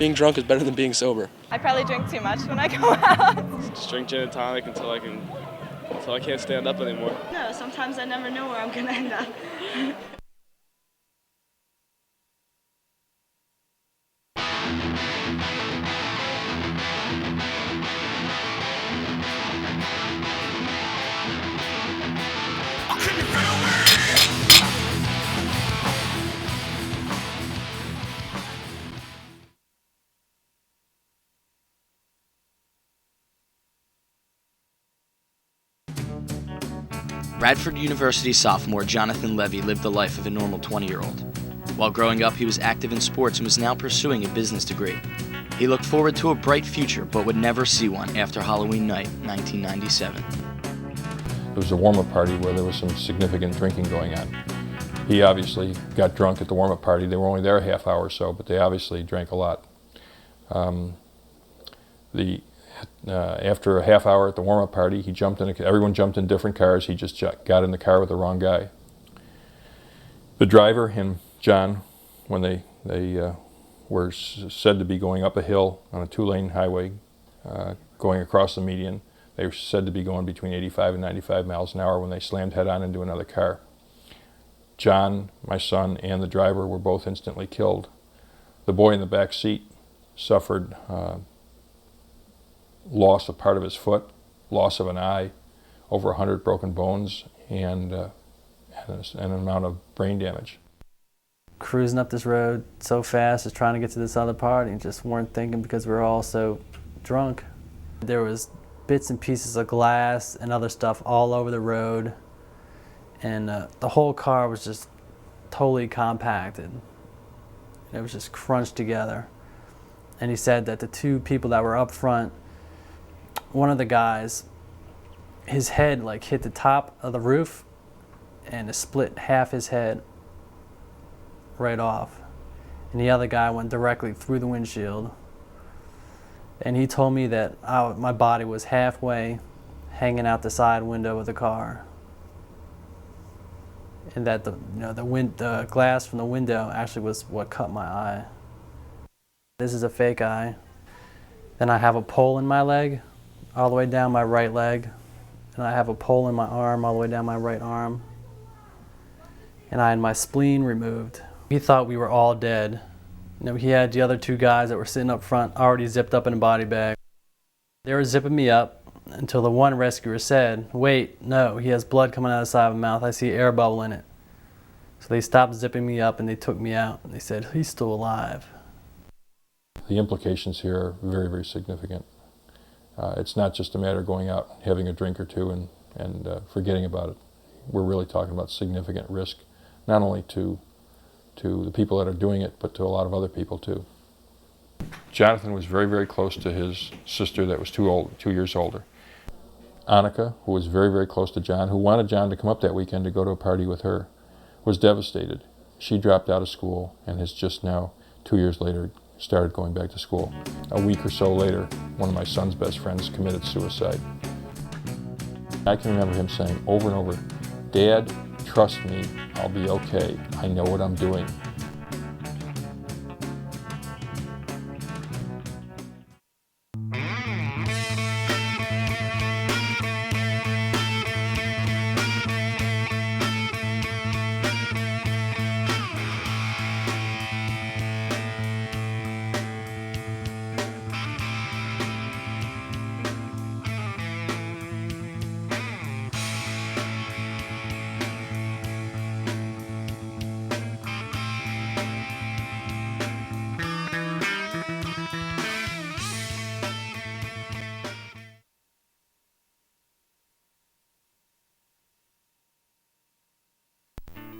Being drunk is better than being sober. I probably drink too much when I go out. Just drink gin and tonic until I can't stand up anymore. No, sometimes I never know where I'm gonna end up. Radford University sophomore Jonathan Levy lived the life of a normal 20-year-old. While growing up, he was active in sports and was now pursuing a business degree. He looked forward to a bright future, but would never see one after Halloween night, 1997. It was a warm-up party where there was some significant drinking going on. He obviously got drunk at the warm-up party. They were only there a half hour or so, but they obviously drank a lot. After a half hour at the warm-up party, everyone jumped in different cars. He just got in the car with the wrong guy. The driver and John, when they were said to be going up a hill on a 2-lane highway, going across the median, they were said to be going between 85 and 95 miles an hour when they slammed head-on into another car. John, my son, and the driver were both instantly killed. The boy in the back seat suffered loss of part of his foot, loss of an eye, over 100 broken bones, and an amount of brain damage. Cruising up this road so fast, just trying to get to this other part, and just weren't thinking because we were all so drunk. There was bits and pieces of glass and other stuff all over the road, and the whole car was just totally compacted. It was just crunched together. And he said that the two people that were up front, one of the guys, his head like hit the top of the roof and it split half his head right off. And the other guy went directly through the windshield. And he told me that my body was halfway hanging out the side window of the car. And that the glass from the window actually was what cut my eye. This is a fake eye. Then I have a pole in my leg, all the way down my right leg. And I have a pole in my arm, all the way down my right arm. And I had my spleen removed. He thought we were all dead. He had the other two guys that were sitting up front already zipped up in a body bag. They were zipping me up until the one rescuer said, "Wait, no, he has blood coming out of the side of his mouth. I see air bubble in it." So they stopped zipping me up and they took me out. And they said, "He's still alive." The implications here are very, very significant. It's not just a matter of going out, having a drink or two and forgetting about it. We're really talking about significant risk, not only to the people that are doing it, but to a lot of other people too. Jonathan was very, very close to his sister that was 2 years older. Annika, who was very, very close to John, who wanted John to come up that weekend to go to a party with her, was devastated. She dropped out of school and has just now, 2 years later, started going back to school. A week or so later, one of my son's best friends committed suicide. I can remember him saying over and over, "Dad, trust me, I'll be okay. I know what I'm doing."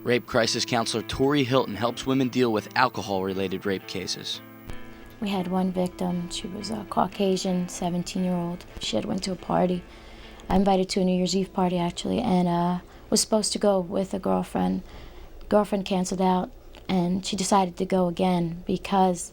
Rape crisis counselor Tori Hilton helps women deal with alcohol-related rape cases. We had one victim. She was a Caucasian, 17-year-old. She had went to a party. I invited to a New Year's Eve party, actually, and was supposed to go with a girlfriend. Girlfriend canceled out, and she decided to go again because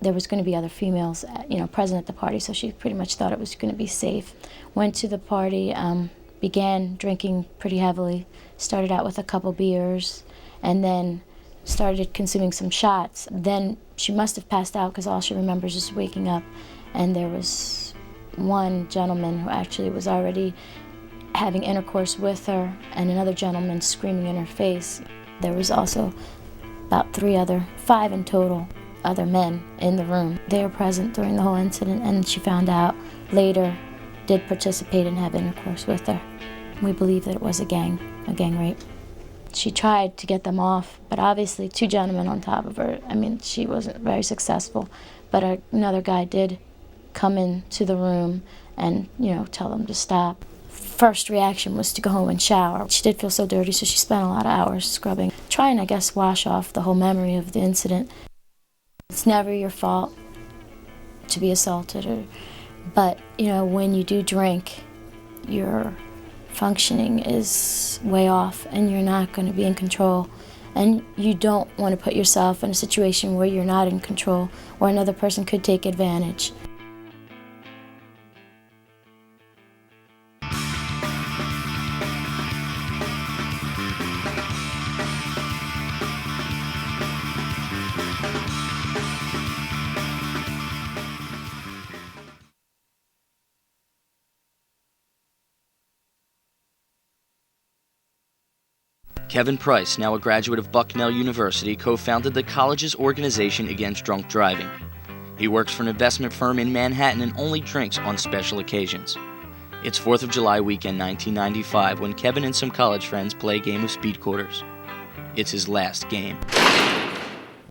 there was going to be other females, present at the party, so she pretty much thought it was going to be safe. Went to the party, began drinking pretty heavily. Started out with a couple beers, and then started consuming some shots. Then she must have passed out because all she remembers is waking up, and there was one gentleman who actually was already having intercourse with her and another gentleman screaming in her face. There was also about 5 in total, other men in the room. They were present during the whole incident, and she found out later did participate and have intercourse with her. We believe that it was a gang rape. She tried to get them off, but obviously 2 gentlemen on top of her. I mean, she wasn't very successful, but another guy did come into the room and, tell them to stop. First reaction was to go home and shower. She did feel so dirty, so she spent a lot of hours scrubbing, trying, I guess, wash off the whole memory of the incident. It's never your fault to be assaulted, but, when you do drink, your functioning is way off and you're not going to be in control. And you don't want to put yourself in a situation where you're not in control or another person could take advantage. Kevin Price, now a graduate of Bucknell University, co-founded the college's organization against drunk driving. He works for an investment firm in Manhattan and only drinks on special occasions. It's 4th of July weekend 1995 when Kevin and some college friends play a game of speed quarters. It's his last game.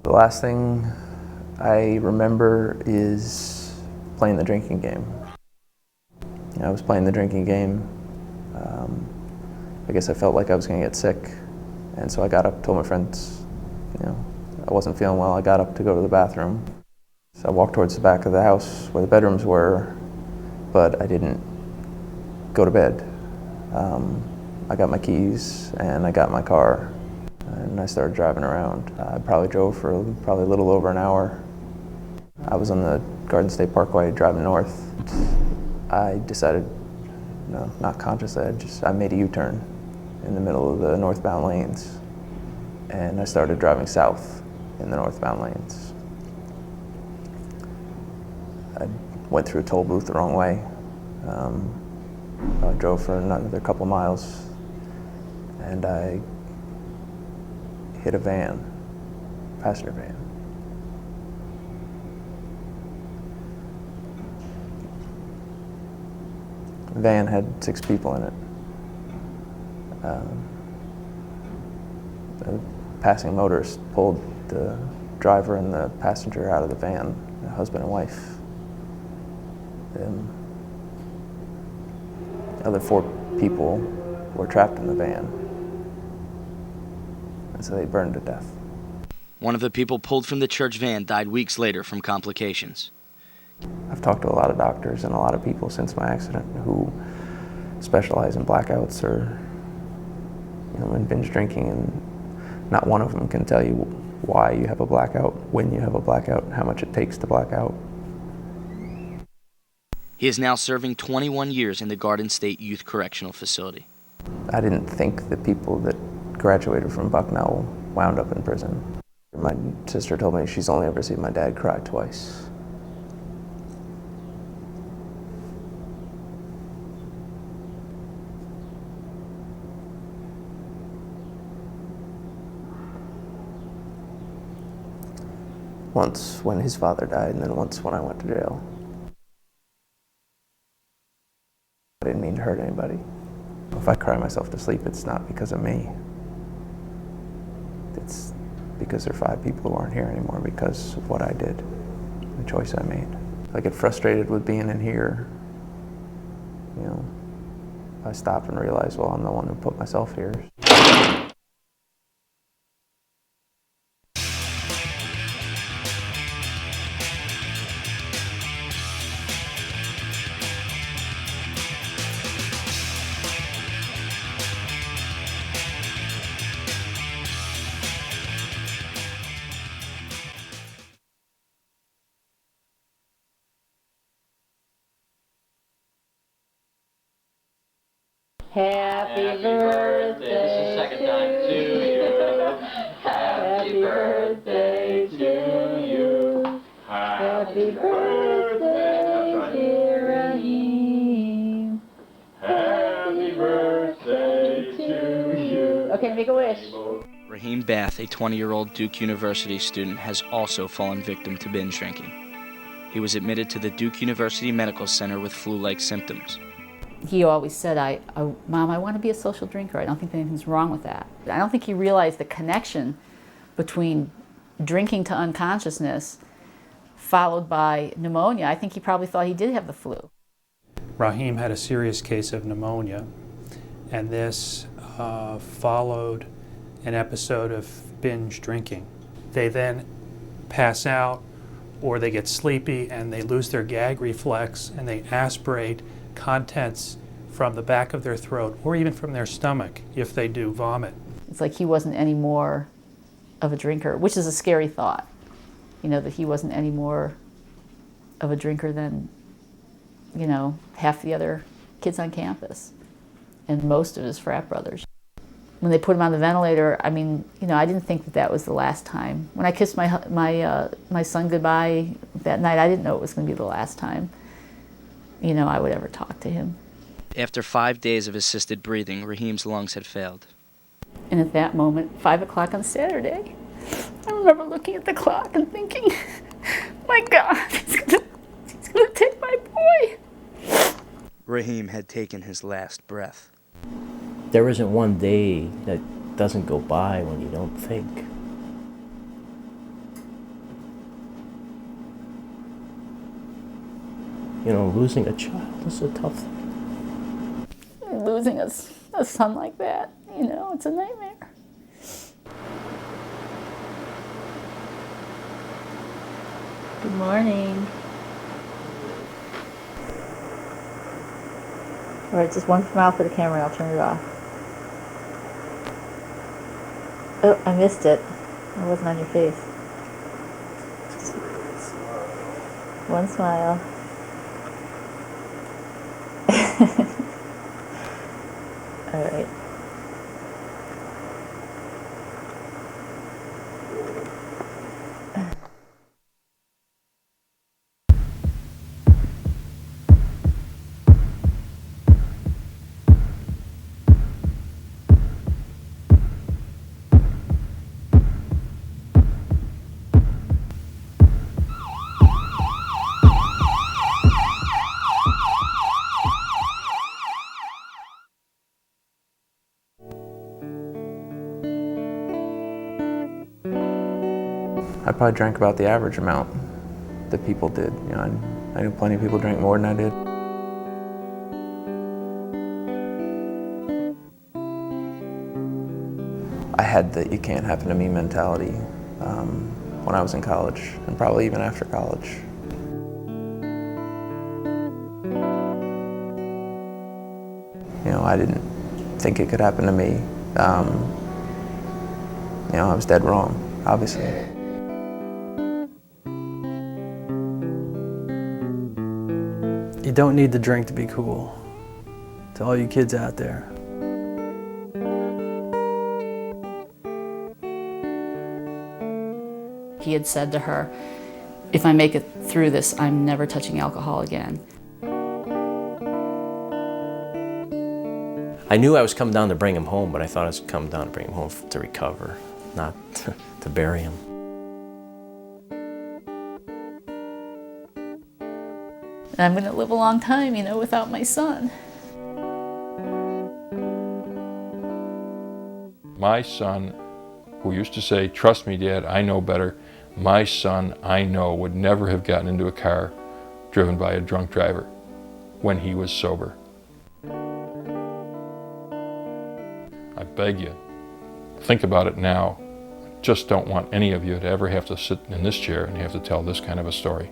The last thing I remember is playing the drinking game. I was playing the drinking game. I guess I felt like I was going to get sick. And so I got up, told my friends, I wasn't feeling well. I got up to go to the bathroom. So I walked towards the back of the house where the bedrooms were, but I didn't go to bed. I got my keys and I got my car and I started driving around. I probably drove for a little over an hour. I was on the Garden State Parkway driving north. I decided, not consciously, I made a U-turn in the middle of the northbound lanes, and I started driving south in the northbound lanes. I went through a toll booth the wrong way. I drove for another couple miles, and I hit a van, passenger van. The van had 6 people in it. The passing motorist pulled the driver and the passenger out of the van, the husband and wife. The other 4 people were trapped in the van, and so they burned to death. One of the people pulled from the church van died weeks later from complications. I've talked to a lot of doctors and a lot of people since my accident who specialize in blackouts or in binge drinking, and not one of them can tell you why you have a blackout, when you have a blackout, how much it takes to black out. He is now serving 21 years in the Garden State Youth Correctional Facility. I didn't think the people that graduated from Bucknell wound up in prison. My sister told me she's only ever seen my dad cry twice. Once when his father died, and then once when I went to jail. I didn't mean to hurt anybody. If I cry myself to sleep, it's not because of me. It's because there are 5 people who aren't here anymore because of what I did, the choice I made. I get frustrated with being in here. I stop and realize, well, I'm the one who put myself here. Happy birthday. This is the second time to you. Happy make a wish. Raheem Bath, a 20-year-old Duke University student, has also fallen victim to binge drinking. He was admitted to the Duke University Medical Center with flu-like symptoms. He always said, Mom, I want to be a social drinker. I don't think anything's wrong with that. I don't think he realized the connection between drinking to unconsciousness followed by pneumonia. I think he probably thought he did have the flu. Raheem had a serious case of pneumonia, and this followed an episode of binge drinking. They then pass out, or they get sleepy and they lose their gag reflex, and they aspirate contents from the back of their throat or even from their stomach if they do vomit. It's like he wasn't any more of a drinker, which is a scary thought, you know, that he wasn't any more of a drinker than, you know, half the other kids on campus and most of his frat brothers. When they put him on the ventilator, I mean, you know, I didn't think that that was the last time. When I kissed my son goodbye that night, I didn't know it was going to be the last time, you know, I would ever talk to him. After 5 days of assisted breathing, Raheem's lungs had failed. And at that moment, 5 o'clock on Saturday, I remember looking at the clock and thinking, my God, he's gonna take my boy. Raheem had taken his last breath. There isn't one day that doesn't go by when you don't think. You know, losing a child is a tough thing. Losing a son like that, you know, it's a nightmare. Good morning. All right, just one smile for the camera, I'll turn it off. Oh, I missed it. It wasn't on your face. One smile. All right. I probably drank about the average amount that people did. You know, I knew plenty of people drank more than I did. I had the "it can't happen to me" mentality when I was in college, and probably even after college. You know, I didn't think it could happen to me. You know, I was dead wrong, obviously. You don't need to drink to be cool. To all you kids out there. He had said to her, if I make it through this, I'm never touching alcohol again. I knew I was coming down to bring him home, but I thought I was coming down to bring him home to recover, not to bury him. And I'm going to live a long time, you know, without my son. My son, who used to say, "Trust me, Dad, I know better," my son, I know, would never have gotten into a car driven by a drunk driver when he was sober. I beg you, think about it now. Just don't want any of you to ever have to sit in this chair and have to tell this kind of a story.